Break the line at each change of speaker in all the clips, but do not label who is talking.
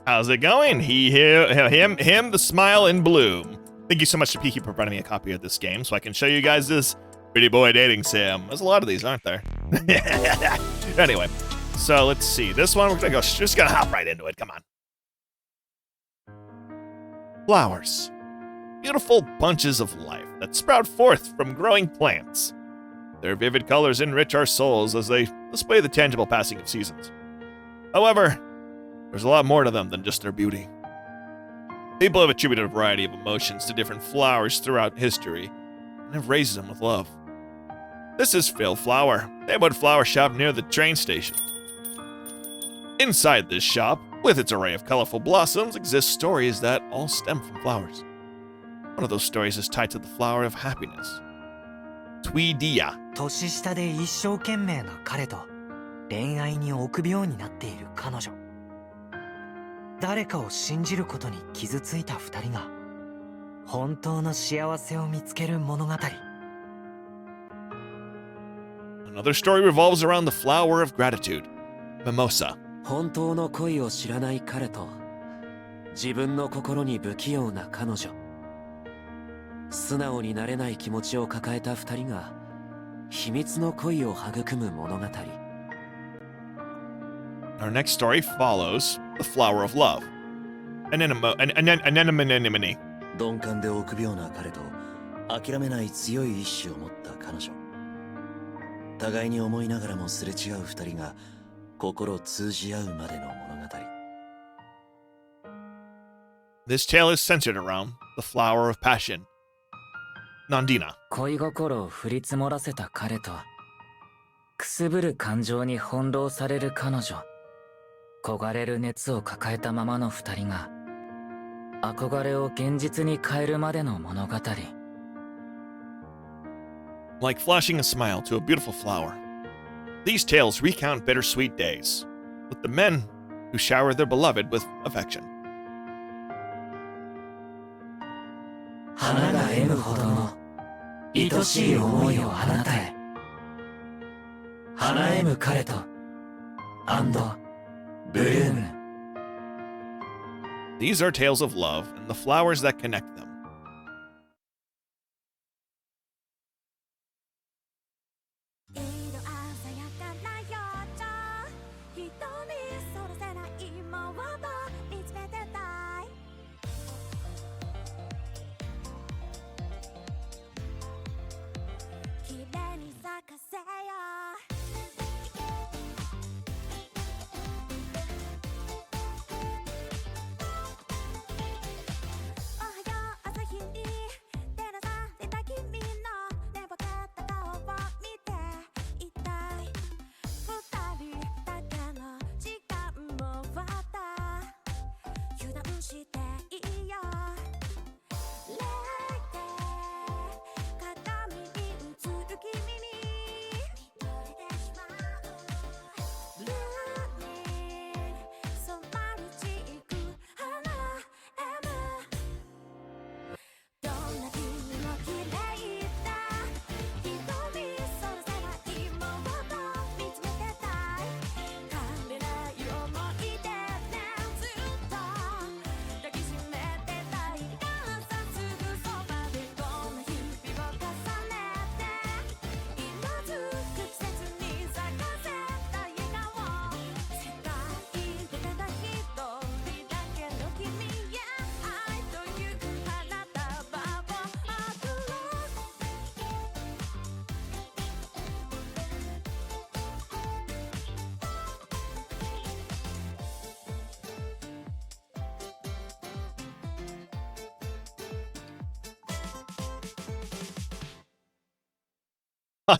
How's it going? Him, the smile in bloom. Thank you so much to Piki for providing me a copy of this game so I can show you guys this pretty boy dating sim. There's a lot of these, aren't there? Anyway, so let's see. This one, we're gonna go, just gonna hop right into it. Come on. Flowers. Beautiful bunches of life that sprout forth from growing plants. Their vivid colors enrich our souls as they display the tangible passing of seasons. However, there's a lot more to them than just their beauty. People have attributed a variety of emotions to different flowers throughout history and have raised them with love. This is Phil Flower, neighborhood flower shop near the train station. Inside this shop, with its array of colorful blossoms, exist stories that all stem from flowers. One of those stories is tied to the flower of happiness, Tweedia.
年下で一生懸命な彼と恋愛に臆病になっている彼女。誰かを信じることに傷ついた二人が本当の幸せを見つける物語。
Another story revolves around the flower of gratitude, Mimosa.
本当の恋を知らない彼と自分の心に不器用な彼女。素直になれない気持ちを抱えた二人が秘密の恋を育む物語。
Our next story follows the flower of love, Anemone.
鈍感で臆病な彼と諦めない強い意志を持った彼女。互いに思いながらもすれ違う二人が心通じ合うまでの物語。
This tale is centered around the flower of passion, Nandina.
恋心を降り積もらせた彼とくすぶる感情に翻弄される彼女。焦がれる熱を抱えたままの二人が憧れを現実に変えるまでの物語。
Like flashing a smile to a beautiful flower, these tales recount bittersweet days with the men who shower their beloved with affection.
花が得ぬほどの愛しい思いをあなたへ。花えむ彼とブルーム。
These are tales of love and the flowers that connect them.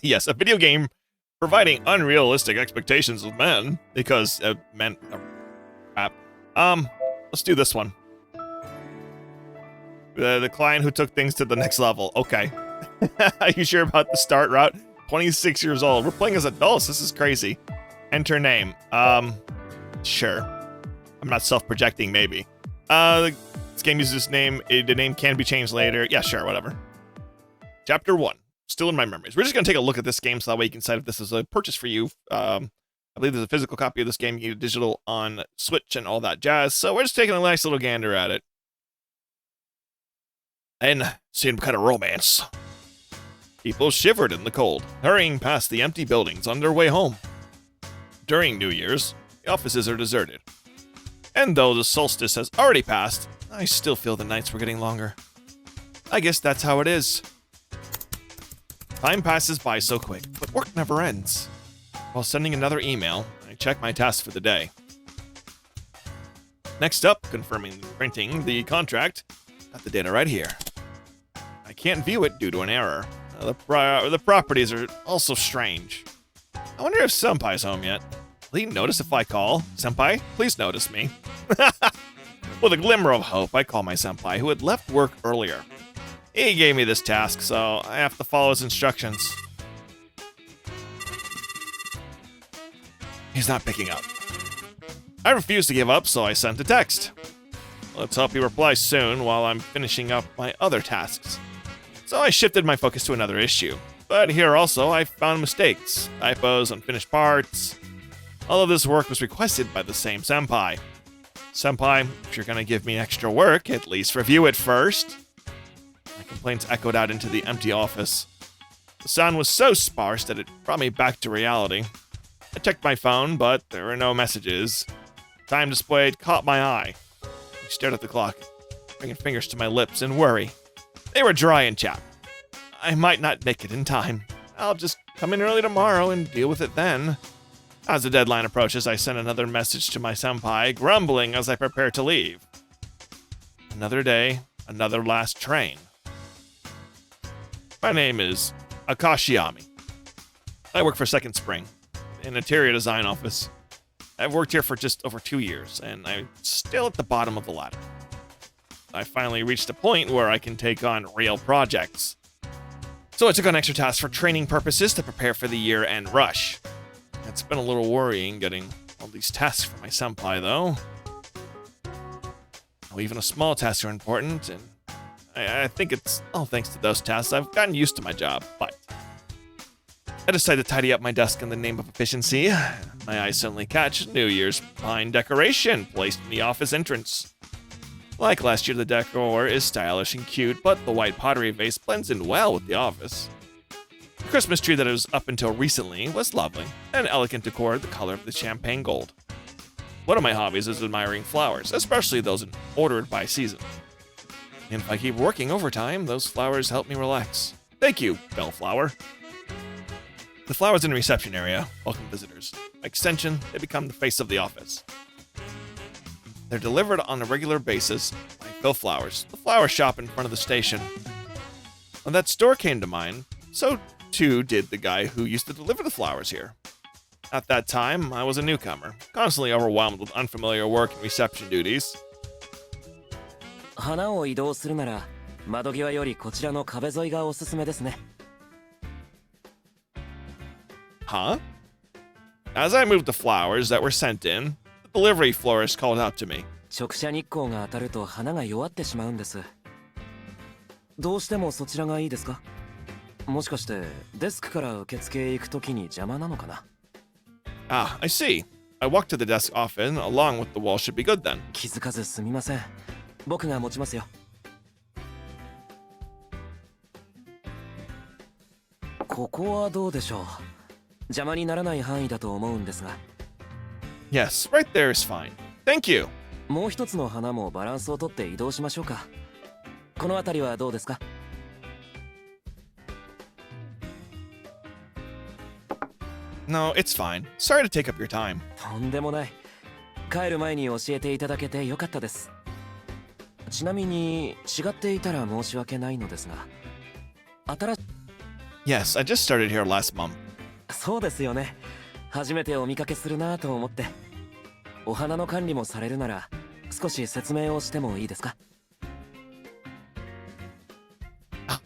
Yes, a video game providing unrealistic expectations of men because men are crap. Let's do this one. The client who took things to the next level. Okay. Are you sure about the start route? 26 years old. We're playing as adults. This is crazy. Enter name. Sure. I'm not self-projecting, maybe. This game uses this name. The name can be changed later. Yeah, sure, whatever. Chapter 1. still in my memories. We're just going to take a look at this game so that way you can decide if this is a purchase for you. I believe there's a physical copy of this game. You can get digital on Switch and all that jazz. So we're just taking a nice little gander at it. And seeing what kind of romance. People shivered in the cold, hurrying past the empty buildings on their way home. During New Year's, the offices are deserted. And though the solstice has already passed, I still feel the nights were getting longer. I guess that's how it is. Time passes by so quick, but work never ends. While sending another email, I check my tasks for the day. Next up, confirming printing the contract. Got the data right here. I can't view it due to an error. The properties are also strange. I wonder if Senpai's home yet. Will he notice if I call? Senpai, please notice me. With a glimmer of hope, I call my senpai, who had left work earlier. He gave me this task, so I have to follow his instructions. He's not picking up. I refused to give up, so I sent a text. Let's hope he replies soon while I'm finishing up my other tasks. So I shifted my focus to another issue. But here also, I found mistakes, typos, unfinished parts. All of this work was requested by the same senpai. Senpai, if you're gonna give me extra work, at least review it first. My complaints echoed out into the empty office. The sound was so sparse that it brought me back to reality. I checked my phone, but there were no messages. Time displayed caught my eye. I stared at the clock, bringing fingers to my lips in worry. They were dry and chapped. I might not make it in time. I'll just come in early tomorrow and deal with it then. As the deadline approaches, I send another message to my senpai, grumbling as I prepare to leave. Another day, another last train. My name is Akashiami. I work for Second Spring, an interior design office. I've worked here for just over 2 years, and I'm still at the bottom of the ladder. I finally reached a point where I can take on real projects. So I took on extra tasks for training purposes to prepare for the year-end rush. It's been a little worrying getting all these tasks for my senpai, though. Oh, even a small tasks are important, and I think it's all thanks to those tasks I've gotten used to my job, but I decided to tidy up my desk in the name of efficiency. My eyes suddenly catch New Year's pine decoration placed in the office entrance. Like last year, the decor is stylish and cute, but the white pottery vase blends in well with the office. The Christmas tree that was up until recently was lovely, an elegant decor the color of the champagne gold. One of my hobbies is admiring flowers, especially those ordered by season. And if I keep working overtime, those flowers help me relax. Thank you, Bellflower. The flowers in the reception area welcome visitors. By extension, they become the face of the office. They're delivered on a regular basis by Phil Flowers, the flower shop in front of the station. When that store came to mind, so too did the guy who used to deliver the flowers here. At that time, I was a newcomer, constantly overwhelmed with unfamiliar work and reception duties.
花を移動するなら窓際よりこちらの壁沿いがおすすめですね。
Huh? As I moved the flowers that were sent in, the delivery florist called out to me.
直射日光が当たると花が弱ってしまうんです。どうしてもそちらがいいですか？もしかしてデスクから受付へ行くときに邪魔なのかな？
Ah, I see. I walked to the desk often, along with the wall should be good then.
気づかずすみません。僕が持ちますよ。ここはどうでしょう。邪魔にならない範囲だと思うんですが。
Yes, right there is fine. Thank you.
もう一つの花もバランスをとって移動しましょうか。この辺りはどうですか？
No, it's fine. Sorry to take up your time.
とんでもない。帰る前に教えていただけてよかったです。ちなみに違っていたら申し訳ないのですが。
Yes, I just started here last month.
そうですよね。初めてお見かけするなと思って。お花の管理もされるなら少し説明をしてもいいですか？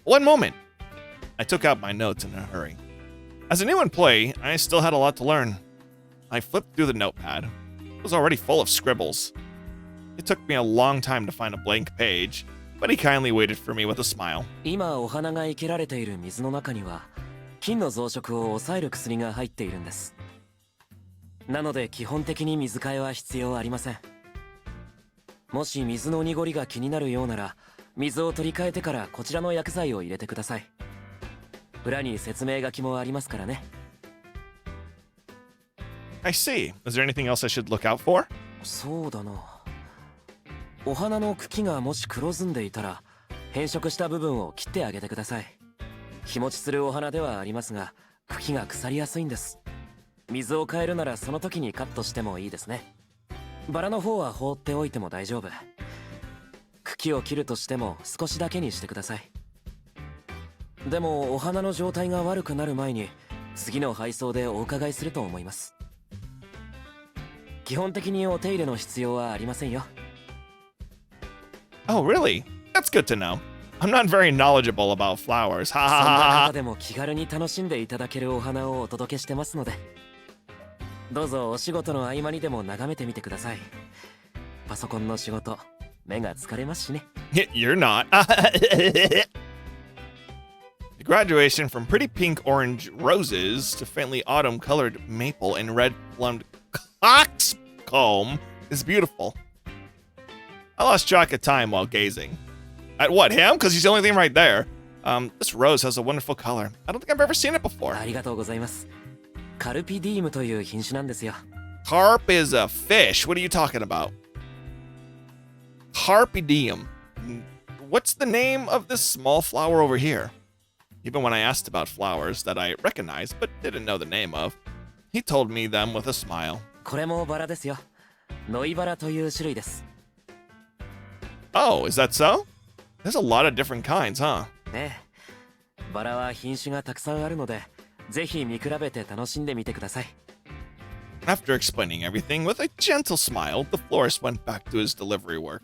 One moment. I took out my notes in a hurry. As a new employee, I still had a lot to learn. I flipped through the notepad. It was already full of scribbles. It took me a long time to find a blank page, but he kindly waited for me with a smile.
今お花が生けられている水の中には菌の増殖を抑える薬が入っているんです。なので基本的に水替えは必要ありません。もし水の濁りが気になるようなら水を取り替えてからこちらの薬剤を入れてください。裏に説明書きもありますからね。
I see. Is there anything else I should look out for?
そうだな。お花の茎がもし黒ずんでいたら変色した部分を切ってあげてください。日持ちするお花ではありますが茎が腐りやすいんです。水を変えるならその時にカットしてもいいですね。バラの方は放っておいても大丈夫。茎を切るとしても少しだけにしてください。でもお花の状態が悪くなる前に次の配送でお伺いすると思います。基本的にお手入れの必要はありませんよ。
Oh, really? That's good to know. I'm not very knowledgeable about flowers.
そん
Ha
な
ha
方でも気軽に楽しんでいただけるお花をお届けしてますので、どうぞお仕事の合間にでも眺めてみてください。パソコンの仕事、目が疲れますしね。
You're not. The graduation from pretty pink orange roses to faintly autumn colored maple and red plumed coxcomb is beautiful. I lost track of time while gazing. At what, him? Because he's the only thing right there. This rose has a wonderful color. I don't think I've ever seen it before.
ありがとうございます。カルピディウムという品種なんですよ。
Carp is a fish. What are you talking about? Carpidium. What's the name of this small flower over here? Even when I asked about flowers that I recognized but didn't know the name of, he told me them with a smile.
これもバラですよ。ノイバラという種類です。
Oh, is that so? There's a lot of different kinds, huh?
ねえ、バラは品種がたくさんあるので、ぜひ見比べて楽しんでみてください。
After explaining everything with a gentle smile, the florist went back to his delivery work.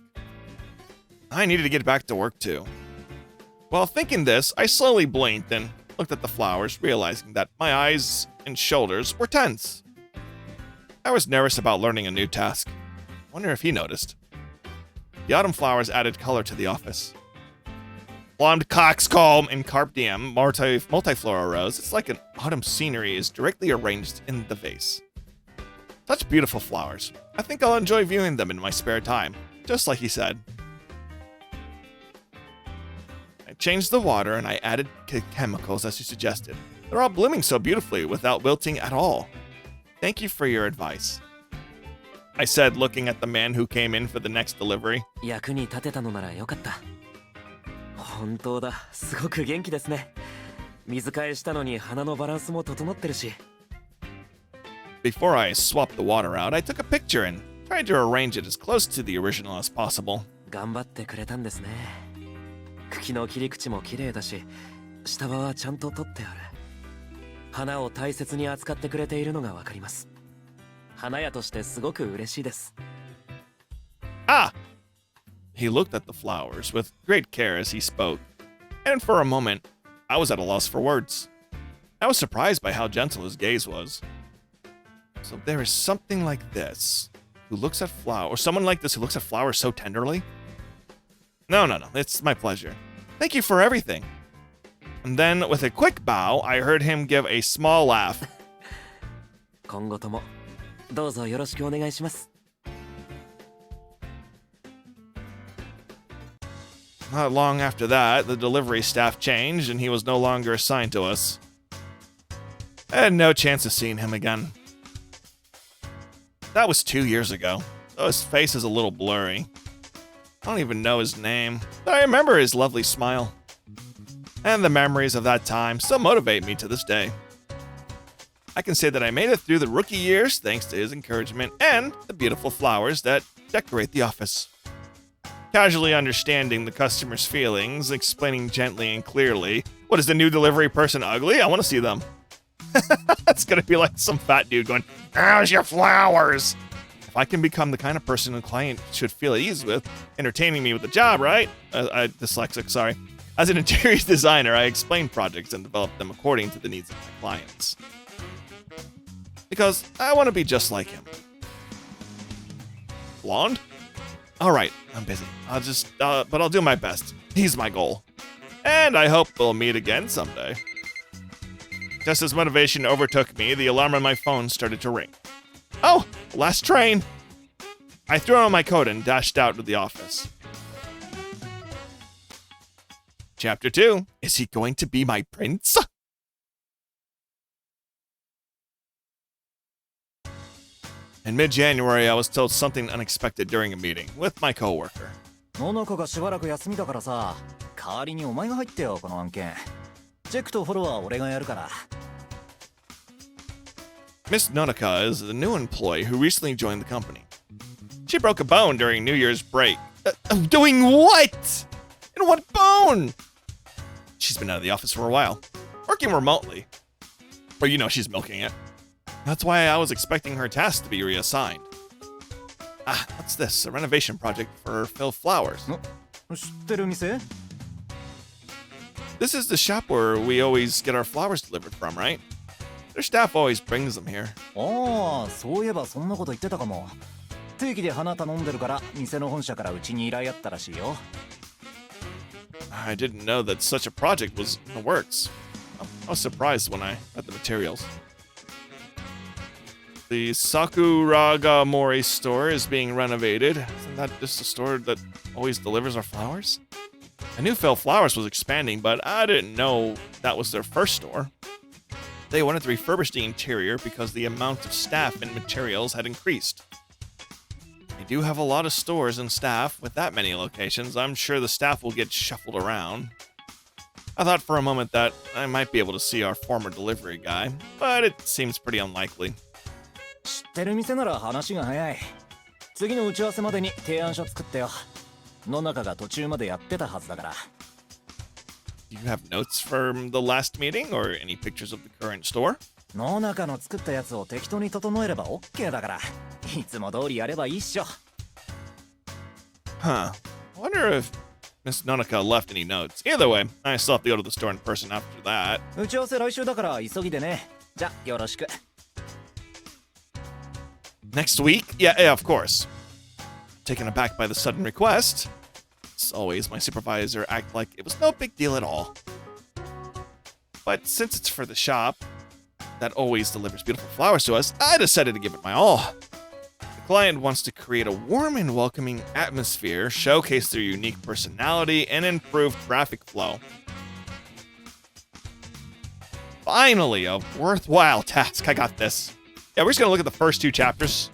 I needed to get back to work too. While thinking this, I slowly blinked and looked at the flowers, realizing that my eyes and shoulders were tense. I was nervous about learning a new task. Wonder if he noticed. The autumn flowers added color to the office. Plumed coxcomb and carpidium multiflora rose. It's like an autumn scenery is directly arranged in the vase. Such beautiful flowers. I think I'll enjoy viewing them in my spare time, just like he said. I changed the water and I added chemicals as you suggested. They're all blooming so beautifully without wilting at all. Thank you for your advice, I said, looking at the man who came in for the next delivery.
役に立てたのならよかった。本当だ、すごく元気ですね。水替えしたのに花のバランスも整ってるし。
Before I swapped the water out, I took a picture and tried to arrange it as close to the original as possible.
頑張ってくれたんですね。茎の切り口も綺麗だし、下葉はちゃんと取ってある。花を大切に扱ってくれているのがわかります。花屋としてすごく嬉しいです。
Ah! He looked at the flowers with great care as he spoke, and for a moment, I was at a loss for words. I was surprised by how gentle his gaze was. So there is something like this who looks at flowers, or someone like this who looks at flowers so tenderly? No, it's my pleasure. Thank you for everything. And then, with a quick bow, I heard him give a small laugh.
今後ともどうぞよろしくお願いします。
Not long after that, the delivery staff changed and he was no longer assigned to us. I had no chance of seeing him again. That was 2 years ago, so his face is a little blurry. I don't even know his name, but I remember his lovely smile. And the memories of that time still motivate me to this day. I can say that I made it through the rookie years thanks to his encouragement and the beautiful flowers that decorate the office. Casually understanding the customer's feelings, explaining gently and clearly, what, is the new delivery person ugly? I want to see them. It's going to be like some fat dude going, how's your flowers? If I can become the kind of person a client should feel at ease with, entertaining me with the job, right? Dyslexic, sorry. As an interior designer, I explain projects and develop them according to the needs of my clients. Because I want to be just like him. Blonde? All right, I'm busy. But I'll do my best. He's my goal. And I hope we'll meet again someday. Just as motivation overtook me, the alarm on my phone started to ring. Oh, last train. I threw on my coat and dashed out of the office. Chapter 2. Is he going to be my prince? In mid-January, I was told something unexpected during a meeting with my coworker.
野中がしばらく休みだからさ、代わりにお前が入ってよ、この案件。チェックとフォローは俺がやるから。
Miss Nonaka is the new employee who recently joined the company. She broke a bone during New Year's break. Doing what? And what bone? She's been out of the office for a while, working remotely. Or she's milking it. That's why I was expecting her tasks to be reassigned. Ah, what's this? A renovation project for Phil Flowers.
知ってる店？
This is the shop where we always get our flowers delivered from, right? Their staff always brings them here.
ああ、そういえばそんなこと言ってたかも。定期で花頼んでるから、店の本社からうちに依頼あったらしいよ。
I didn't know that such a project was in the works. I was surprised when I got the materials. The Sakuraga Mori store is being renovated. Isn't that just a store that always delivers our flowers? I knew Phil Flowers was expanding, but I didn't know that was their first store. They wanted to refurbish the interior because the amount of staff and materials had increased. They do have a lot of stores and staff. With that many locations, I'm sure the staff will get shuffled around. I thought for a moment that I might be able to see our former delivery guy, but it seems pretty unlikely.
知ってる店なら話が早い。次の打ち合わせまでに提案書作ってよ。野中が途中までやってたはずだから。
Do you have notes from the last meeting or any pictures of the current store?
野中の作ったやつを適当に整えれば OK だから。いつも通りやればいいっしょ。
Huh. I wonder if Miss Nonaka left any notes. Either way, I still have to go to the store in person after that.
打ち合わせ来週だから急ぎでね。じゃ、よろしく。
Next week? Yeah, of course. Taken aback by the sudden request. As always, my supervisor acted like it was no big deal at all. But since it's for the shop that always delivers beautiful flowers to us, I decided to give it my all. The client wants to create a warm and welcoming atmosphere, showcase their unique personality, and improve traffic flow. Finally, a worthwhile task. I got this. Yeah, we're just going to look at the first 2 chapters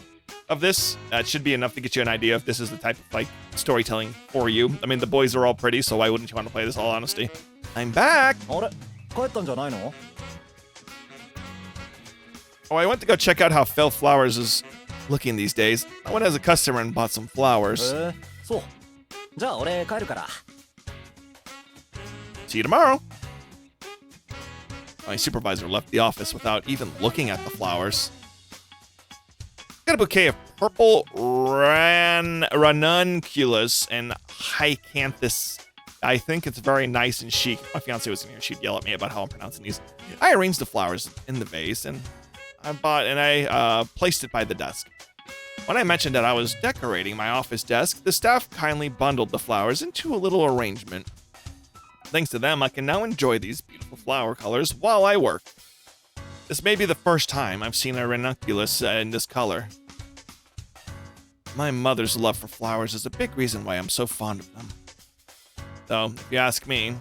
of this. It should be enough to get you an idea if this is the type of, storytelling for you. I mean, the boys are all pretty, so why wouldn't you want to play this, all honesty? I'm back!
あれ？帰ったんじゃないの？
Oh, I went to go check out how Phil Flowers is looking these days. I went as a customer and bought some flowers.
そう。じゃあ俺帰るから。
See you tomorrow! My supervisor left the office without even looking at the flowers. Got a bouquet of purple ranunculus and hyacinthus. I think it's very nice and chic. If my fiance was in here, she'd yell at me about how I'm pronouncing these. I arranged the flowers in the vase and I placed it by the desk. When I mentioned that I was decorating my office desk, the staff kindly bundled the flowers into a little arrangement. Thanks to them, I can now enjoy these beautiful flower colors while I work. This may be the first time I've seen a ranunculus in this color. My mother's love for flowers is a big reason why I'm so fond of them. Though, if you ask me,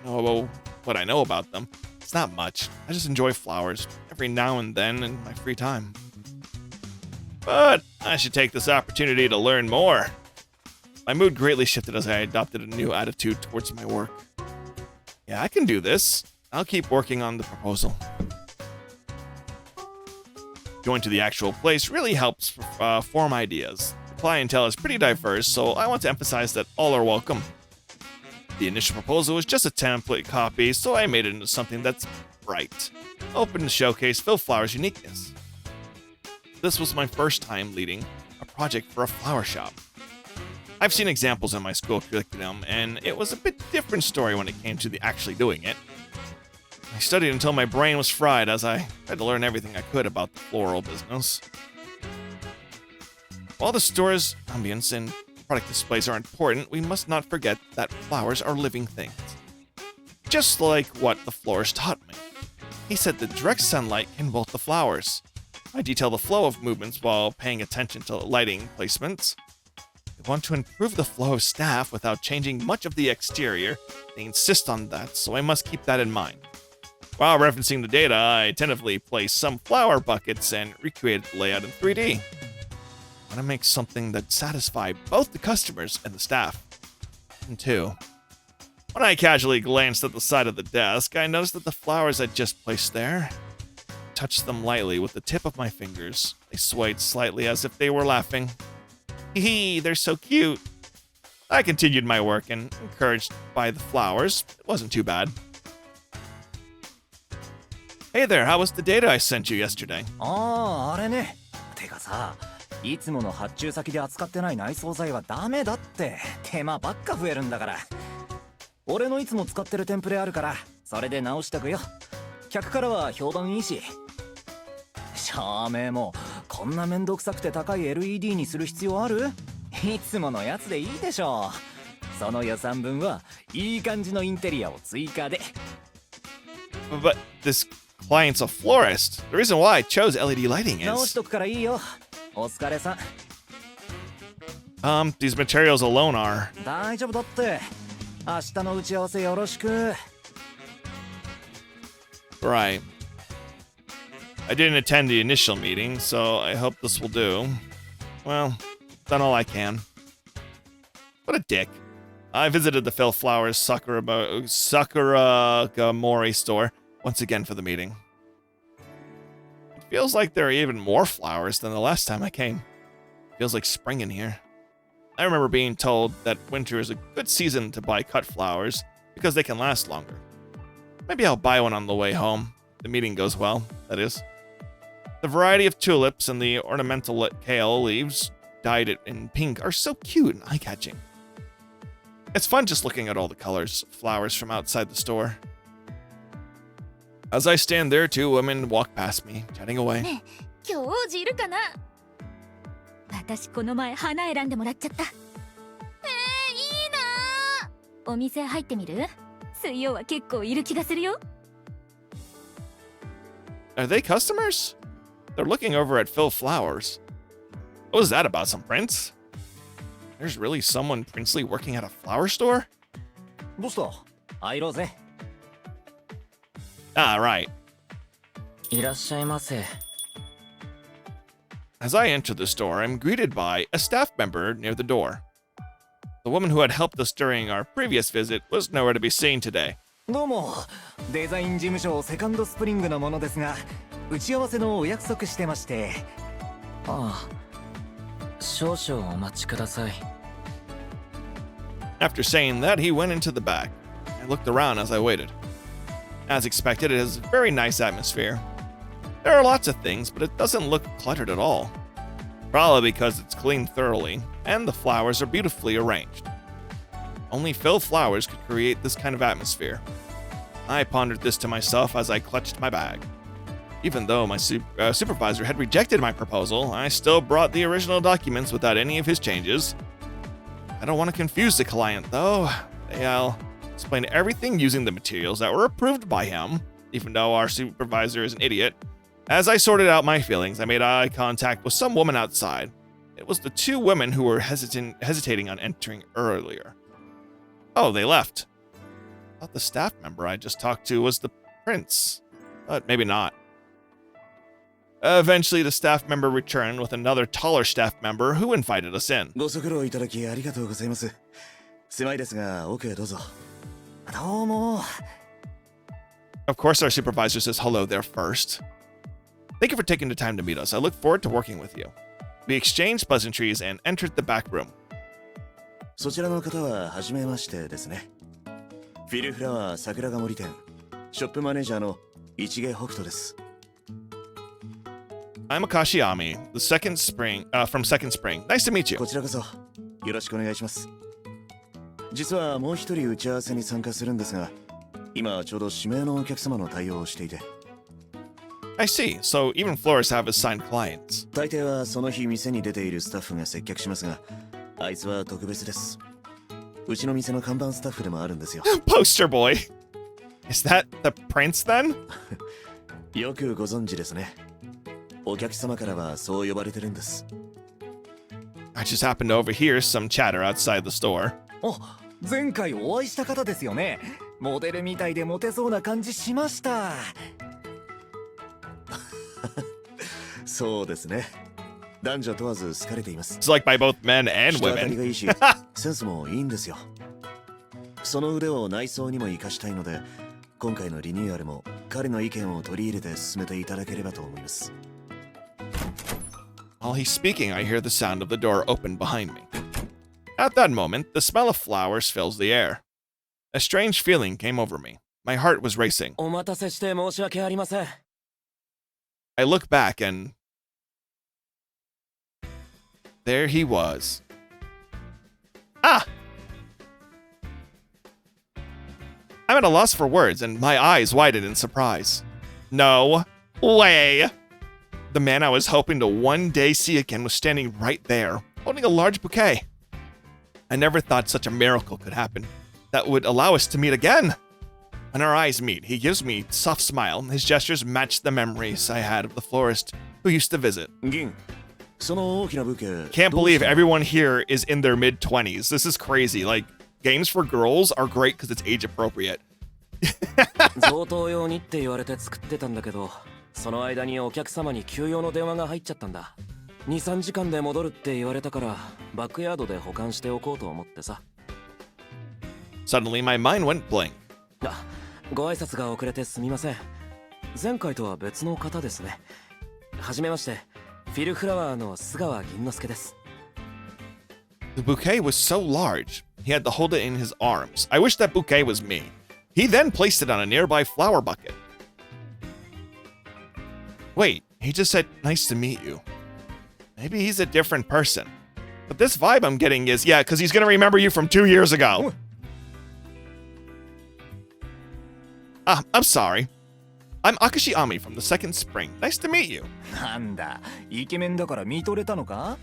what I know about them, it's not much. I just enjoy flowers every now and then in my free time. But I should take this opportunity to learn more. My mood greatly shifted as I adopted a new attitude towards my work. Yeah, I can do this. I'll keep working on the proposal. Going to the actual place really helps form ideas. The clientele is pretty diverse, so I want to emphasize that all are welcome. The initial proposal was just a template copy, so I made it into something that's bright, open to showcase Phil Flowers' uniqueness. This was my first time leading a project for a flower shop. I've seen examples in my school curriculum, and it was a bit different story when it came to actually doing it. I studied until my brain was fried as I tried to learn everything I could about the floral business. While the store's ambience and product displays are important, we must not forget that flowers are living things. Just like what the florist taught me. He said that direct sunlight can bolt the flowers. I detail the flow of movements while paying attention to lighting placements. I want to improve the flow of staff without changing much of the exterior. They insist on that, so I must keep that in mind. While referencing the data, I tentatively placed some flower buckets and recreated the layout in 3D. I want to make something that satisfies both the customers and the staff. And two, when I casually glanced at the side of the desk, I noticed that the flowers I'd just placed there, touched them lightly with the tip of my fingers. They swayed slightly as if they were laughing. Hee, they're so cute. I continued my work and, encouraged by the flowers, it wasn't too bad. Hey there, how was the data I sent you yesterday?
あれね。てかさ、いつもの発注先で扱ってない内装材はダメだって。手間ばっか増えるんだから。俺のいつも使ってるテンプレあるから、それで直しとくよ。客からは評判いいし。照明もこんなめんどくさくて高い LED にする必要ある？いつものやつでいいでしょ。その予算分はいい感じのインテリアを追加で。
But this client's a florist. The reason why I chose LED lighting
直し
is...
とくからいいよ。お疲れさん。
these materials alone are...
大丈夫だって。明日の打ち合わせよろしく。
Right. I didn't attend the initial meeting, so I hope this will do. Well, done all I can. What a dick. I visited the Phil Flowers Sakuragamori store once again for the meeting. It feels like there are even more flowers than the last time I came. Feels like spring in here. I remember being told that winter is a good season to buy cut flowers because they can last longer. Maybe I'll buy one on the way home. The meeting goes well, that is. The variety of tulips and the ornamental kale leaves dyed in pink are so cute and eye-catching. It's fun just looking at all the colors of flowers from outside the store. As I stand there, two women walk past me, chatting away.
ねえ、今日王子いるかな？私この前花選んでもらっちゃった。いいなあ。お店入ってみる？水曜は結構いる気がするよ。
Are they customers? They're looking over at Phil Flowers. What was that about, some prince? There's really someone princely working at a flower store?
どうした？入ろうぜ。
Ah, right.
いらっしゃいませ。
As I enter the store, I'm greeted by a staff member near the door. The woman who had helped us during our previous visit was nowhere to be seen today.
どうも、デザイン事務所セカンドスプリングのものですが、打ち合わせのお約束してまして。
ああ、少々お待ちください。
After saying that, he went into the back. I looked around as I waited. As expected, it has a very nice atmosphere. There are lots of things, but it doesn't look cluttered at all. Probably because it's cleaned thoroughly, and the flowers are beautifully arranged. Only Phil Flowers could create this kind of atmosphere. I pondered this to myself as I clutched my bag. Even though my supervisor had rejected my proposal, I still brought the original documents without any of his changes. I don't want to confuse the client, though. I'll explain everything using the materials that were approved by him, even though our supervisor is an idiot. As I sorted out my feelings, I made eye contact with some woman outside. It was the two women who were hesitating on entering earlier. Oh, they left. I thought the staff member I just talked to was the prince, but maybe not. Eventually, the staff member returned with another taller staff member who invited us in.
ご足労いただきありがとうございます。狭いですが、奥へどうぞ。
どうも。
Of course, our supervisor says hello there first. Thank you for taking the time to meet us. I look forward to working with you. We exchanged pleasantries and entered the back room.
そちらの方は初めましてですね。フィルフラワー桜ヶ森店ショップマネージャーの市毛北斗です。
I'm Akashi Ami, the from Second Spring. Nice to meet you.
こちらこそよろしくお願いします。実はもう一人打ち合わせに参加するんですが、今ちょうど指名のお客様の対応をしていて。
I see. So even florists have assigned clients.
大抵はその日店に出ているスタッフが接客しますが、あいつは特別です。うちの店の看板スタッフでもあるんですよ。
Poster boy. Is that the prince then?
よくご存知ですね。お客様からはそう呼ばれてるんです。
I just happened to overhear some chatter outside the store.
お、前回お会いした方ですよね。モデルみたいでモテそうな感じしました。
そうですね。男女問わず好かれています。
It's like by both men and
人当たり
women.
がいいし、センスもいいんですよ。その腕を内装にも活かしたいので、今回のリニューアルも彼の意見を取り入れて進めていただければと思います。
While he's speaking, I hear the sound of the door open behind me. At that moment, the smell of flowers fills the air. A strange feeling came over me. My heart was racing.
お待たせして申し訳ありません。
I look back and there he was. Ah! I'm at a loss for words, and my eyes widened in surprise. No way! The man I was hoping to one day see again was standing right there, holding a large bouquet. I never thought such a miracle could happen, that would allow us to meet again. When our eyes meet, he gives me a soft smile. His gestures match the memories I had of the florist who used to visit.
銀、その大きなブーケ。
Can't believe everyone here is in their mid-20s. This is crazy. Like, games for girls are great because it's age appropriate.
贈答用にって言われて作ってたんだけど、その間にお客様に急用の電話が入っちゃったんだ。2、3時間で戻るって言われたから、バックヤードで保管しておこうと思ってさ。
Suddenly, my mind went blank.
あ、ご挨拶が遅れてすみません。前回とは別の方ですね。はじめまして、フィルフラワーの須川銀之助です。
The bouquet was so large, he had to hold it in his arms. I wish that bouquet was me. He then placed it on a nearby flower bucket. Wait, he just said, nice to meet you. Maybe he's a different person. But this vibe I'm getting is, yeah, because he's going to remember you from 2 years ago. I'm sorry. I'm Akashi Ami from the Second Spring. Nice to meet you.
なんだ、イケメンだから見とれたのか？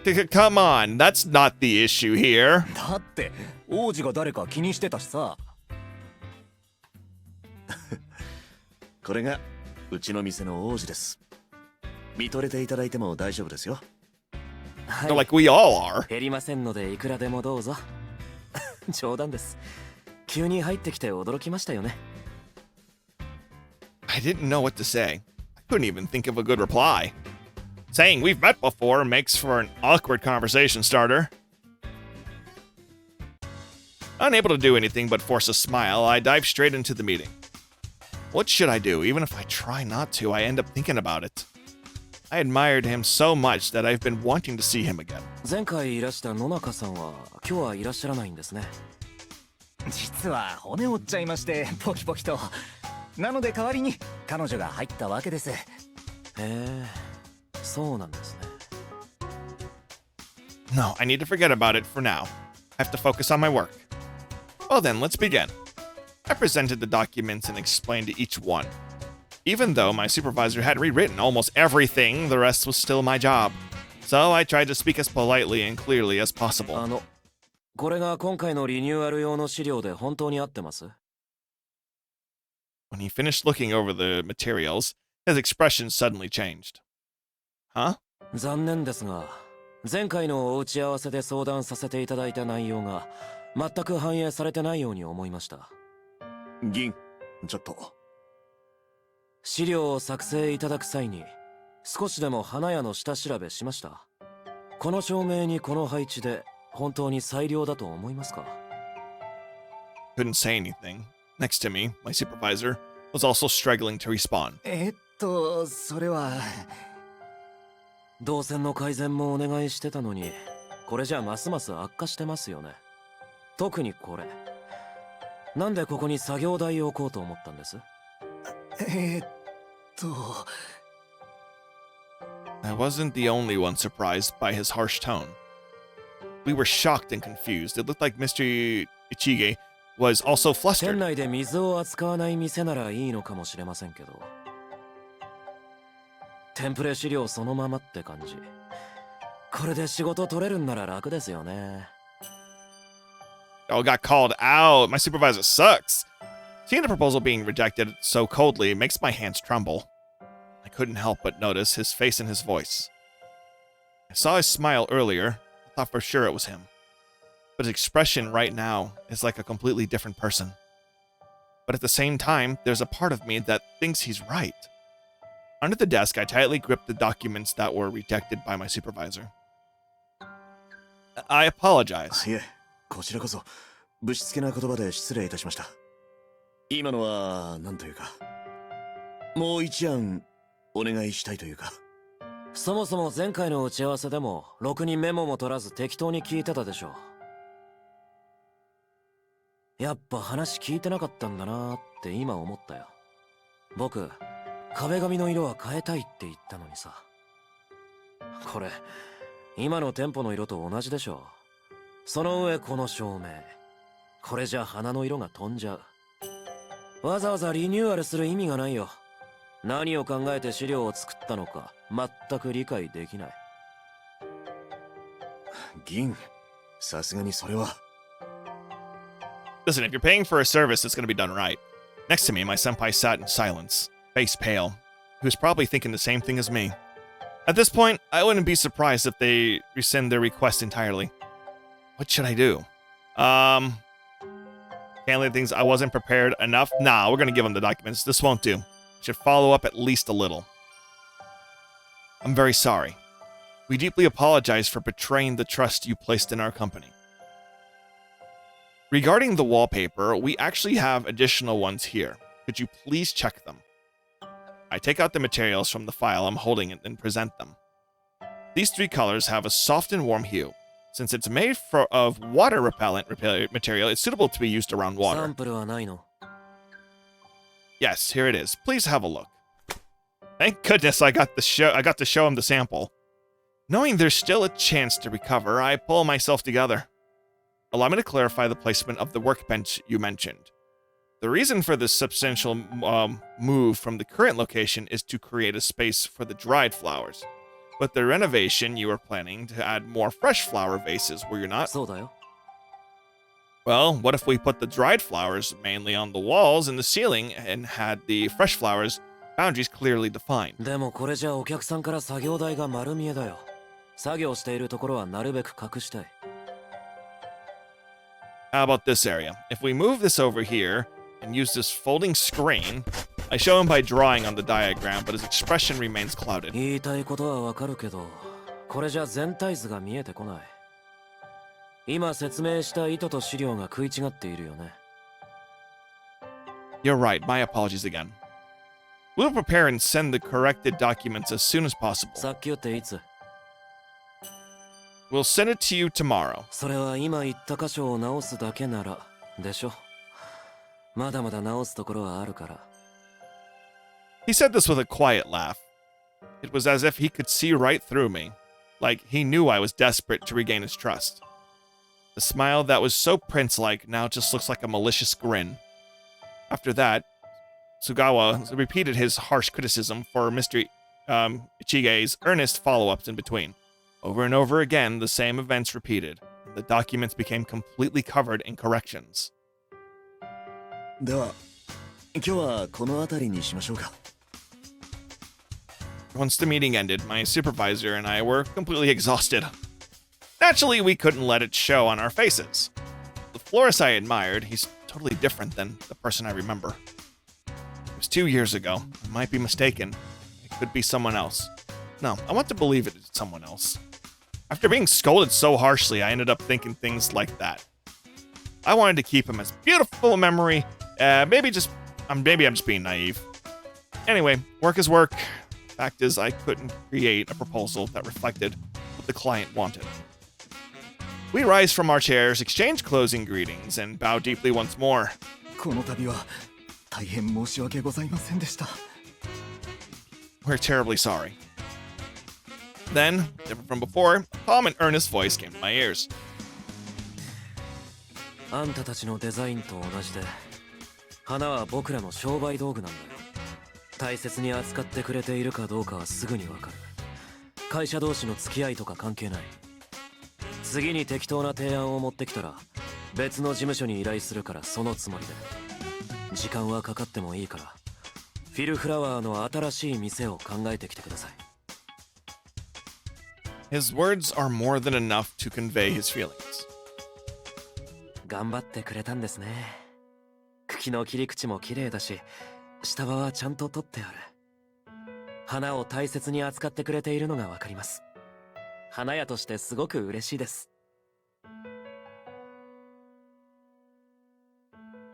Come on, that's not the issue here.
だって王子が誰か気にしてたしさ。
これがうちの店の王子です。見とれていただいても大丈夫ですよ。
は
They're like we all are.
減りませんのでいくらでもどうぞ。冗談です。急に入ってきて驚きましたよね。
I didn't know what to say. I couldn't even think of a good reply. Saying we've met before makes for an awkward conversation starter. Unable to do anything but force a smile, I dive straight into the meeting. What should I do? Even if I try not to, I end up thinking about it. I admired him so much that I've been wanting to see him again.
前回いらした野中さんは今日はいらっしゃらないんですね。
実は骨折っちゃいまして、ポキポキと。なので代わりに彼女が入ったわけです。
へえ、そうなんですね。
No, I need to forget about it for now. I have to focus on my work. Well then, let's begin. I presented the documents and explained to each one. Even though my supervisor had rewritten almost everything, the rest was still my job. So I tried to speak as politely and clearly as possible.
これが今回のリニューアル用の資料で本当に合ってます？
When he finished looking over the materials, his expression suddenly changed. Huh?
残念ですが、前回のお打ち合わせで相談させていただいた内容が全く反映されてないように思いました。
銀、ちょっと。
資料を作成いただく際に少しでも花屋の下調べしました。この照明にこの配置で本当に最良だと思いますか？
Couldn't say anything. Next to me, my supervisor was also struggling to respond.
それは。
動線の改善もお願いしてたのに、これじゃますます悪化してますよね。特にこれ。なんでここに作業台を置こうと思ったんです？
I wasn't the only one surprised by his harsh tone. We were shocked and confused. It looked like Mr. Ichige was also
店
flustered.
内で水を扱わない店ならいいのかもしれませんけど、テンプレ資料そのままって感じ。これで仕事取れるんなら楽ですよね。
Oh, got called out. My supervisor sucks. Seeing the proposal being rejected so coldly makes my hands tremble. I couldn't help but notice his face and his voice. I saw his smile earlier. I thought for sure it was him. But his expression right now is like a completely different person. But at the same time, there's a part of me that thinks he's right. Under the desk, I tightly gripped the documents that were rejected by my supervisor. I apologize.
いえ、こちらこそぶしつけな言葉で失礼いたしました。今のは何というか、もう一案お願いしたいというか。
そもそも前回の打ち合わせでもろくにメモも取らず適当に聞いてたでしょ。やっぱ話聞いてなかったんだなって今思ったよ。僕、壁紙の色は変えたいって言ったのにさ。これ今の店舗の色と同じでしょ。その上この照明、これじゃ花の色が飛んじゃう。わざわざリニューアルする意味がないよ。何を考えて資料を作ったのか全く理解できない。
銀、さすがにそれは。
Listen, if you're paying for a service, it's going to be done right. Next to me, my senpai sat in silence, face pale. He was probably thinking the same thing as me. At this point, I wouldn't be surprised if they rescind their request entirely. What should I do? Handling things I wasn't prepared enough? Nah, we're going to give them the documents. This won't do. Should follow up at least a little. I'm very sorry. We deeply apologize for betraying the trust you placed in our company. Regarding the wallpaper, we actually have additional ones here. Could you please check them? I take out the materials from the file I'm holding and present them. These three colors have a soft and warm hue. Since it's made of water-repellent material, it's suitable to be used around water.
サンプルはないの?
Yes, here it is. Please have a look. Thank goodness I got to show him the sample. Knowing there's still a chance to recover, I pull myself together. Allow me to clarify the placement of the workbench you mentioned. The reason for this substantial move from the current location is to create a space for the dried flowers. With the renovation, you are planning to add more fresh flower vases, were you not?
そうだよ。
Well, what if we put the dried flowers mainly on the walls and the ceiling and had the fresh flowers boundaries clearly defined?
でもこれじゃお客さんから作業台が丸見えだよ。作業しているところはなるべく隠したい。
How about this area? If we move this over here and use this folding screen, I show him by drawing on the diagram, but his expression remains clouded.
言いたいことはわかるけど、これじゃ全体図が見えてこない。今説明した意図と資料が食い違っているよね。
You're right. My apologies again. We'll prepare and send the corrected documents as soon as possible.
さっき言っていつ?
We'll send it to you tomorrow.
それは今言った箇所を直すだけならでしょ。まだまだ直すところはあるから。
He said this with a quiet laugh. It was as if he could see right through me, like he knew I was desperate to regain his trust. The smile that was so prince-like now just looks like a malicious grin. After that, Sugawa repeated his harsh criticism for Mr. Ichige's earnest follow-ups in between. Over and over again, the same events repeated, and the documents became completely covered in corrections.
では、今日はこの辺りにしましょうか。
Once the meeting ended, my supervisor and I were completely exhausted. Naturally, we couldn't let it show on our faces. The florist I admired, he's totally different than the person I remember. It was 2 years ago. I might be mistaken. It could be someone else. No, I want to believe it is someone else. After being scolded so harshly, I ended up thinking things like that. I wanted to keep him as beautiful a memory. Maybe I'm just being naive. Anyway, work is work. Fact is, I couldn't create a proposal that reflected what the client wanted. We rise from our chairs, exchange closing greetings, and bow deeply once more.
この度は大変申し訳ございませんでした。
We're terribly sorry. Then, different from before, a calm and earnest voice came to my ears.
あんたたちのデザインと同じで、花は僕らの商売道具なんだよ。大切に扱ってくれているかどうかはすぐにわかる。会社同士の付き合いとか関係ない。次に適当な提案を持ってきたら別の事務所に依頼するからそのつもりで。時間はかかってもいいからフィルフラワーの新しい店を考えてきてください。
His words are more than enough to convey his feelings.
頑張ってくれたんですね。茎の切り口も綺麗だし下葉はちゃんと取ってある。花を大切に扱ってくれているのがわかります。花屋としてすごく嬉しいです。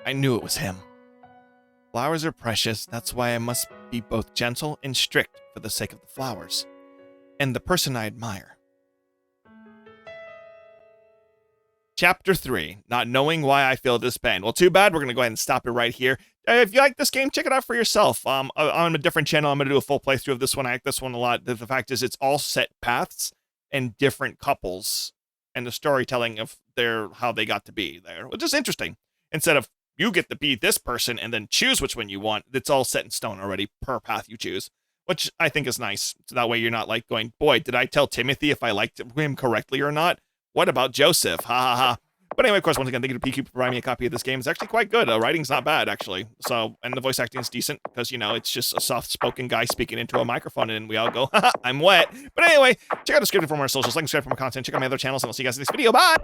I knew it was him. Flowers are precious, that's why I must be both gentle and strict for the sake of the flowers, and the person I admire. Chapter 3, Not Knowing Why I Feel This Pain. Well, too bad. We're going to go ahead and stop it right here. If you like this game, check it out for yourself. On a different channel, I'm going to do a full playthrough of this one. I like this one a lot. The fact is, it's all set paths and different couples and the storytelling of how they got to be there, which is interesting. Instead of you get to be this person and then choose which one you want, it's all set in stone already per path you choose, which I think is nice. So that way you're not like going, boy, did I tell Timothy if I liked him correctly or not? What about Joseph? Ha ha ha. But anyway, of course, once again, thank you to PQ for providing me a copy of this game. It's actually quite good. Writing's not bad, actually. So, and the voice acting is decent because, you know, it's just a soft-spoken guy speaking into a microphone and we all go, haha, I'm wet. But anyway, check out the description for more socials, like and subscribe for more content. Check out my other channels and I'll see you guys in this video. Bye!